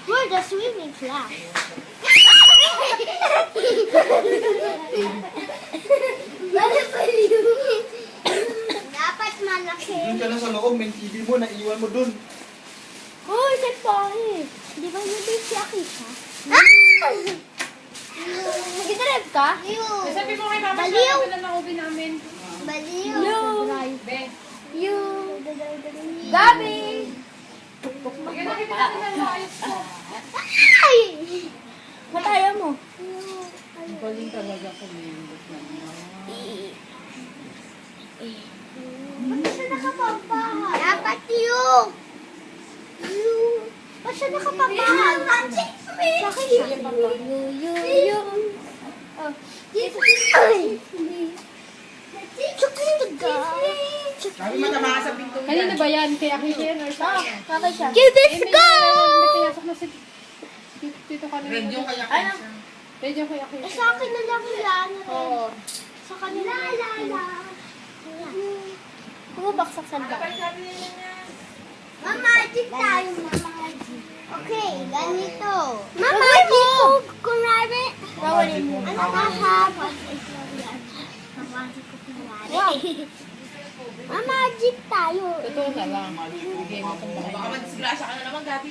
We're the swimming class. Dapat malaki. Doon ka na sa loob, may TV mo, naiwan mo dun. Hoy, si Pari. Di ba yun din si Akisha? Nag-drive ka? Sabi ko kay Papa, Baliw. siya na ubi namin. Baliw. Be. You. Gabi. Yan nakita natin na maayos ko. Ay! Mataya mo. Galing talaga ko Ba't siya nakapampahan? Dapat you. Ba't siya nakapampahan? Sa akin you. Oh. Ay! Chocolate ka. Sabi matama ka sa pinto. Kanina ba yan? Kay Akisha yan or sa? Bakit siya? Kibis ko! May pinasok na si Tito kanina. Radio kaya Ano? Radio kay Akisha. Sa akin na lang yan. Oo. Sa kanila. Bumabaksak sa bag. Mamajik tayo, mamajik. Okay, ganito. Mamajik! Kunwari. Rawalin mo. Ano ka haba? Mamajik ko kunwari. Mamajik tayo. Totoo na lang. Game mo kung Baka madisgrasya ka na naman, Gabi.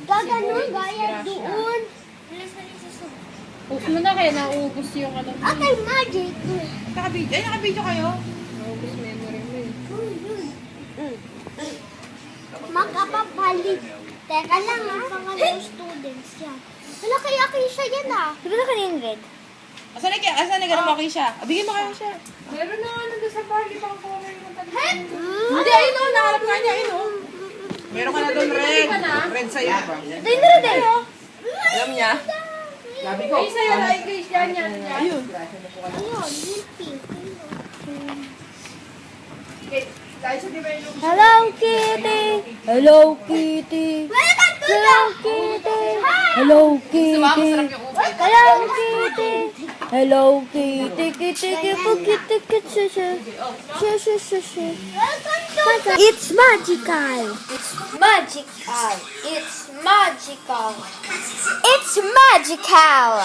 Gaganon, gaya doon. Post mo na kaya nauubos yung ano. Okay, magic. Nakabidyo kayo? Nauubos memory mo eh. Makapapalit. Teka lang ha. Pangalawang students yan. Wala kaya Akisha yan ah. Di ba na kanina red? Asan na ganun mo siya? Bigyan mo kayo siya. Meron na ano doon sa party pang color yung tanda. Hindi, ayun o. Nakalap nga niya, ayun o. Meron ka na doon, red. Red sa'yo ba? Ito yung red eh. Alam niya? Gabi ko. Ay, sa'yo na English yan yan. Ayun. Ayun, yung pink. Hello Kitty! Hello Kitty! Welcome to Hello Kitty! Hello Kitty! Masarap yung ube. Hello Kitty! Hello Kitty! Kitty! Kitty! Kitty! It's magical. It's magical. It's magical. It's magical.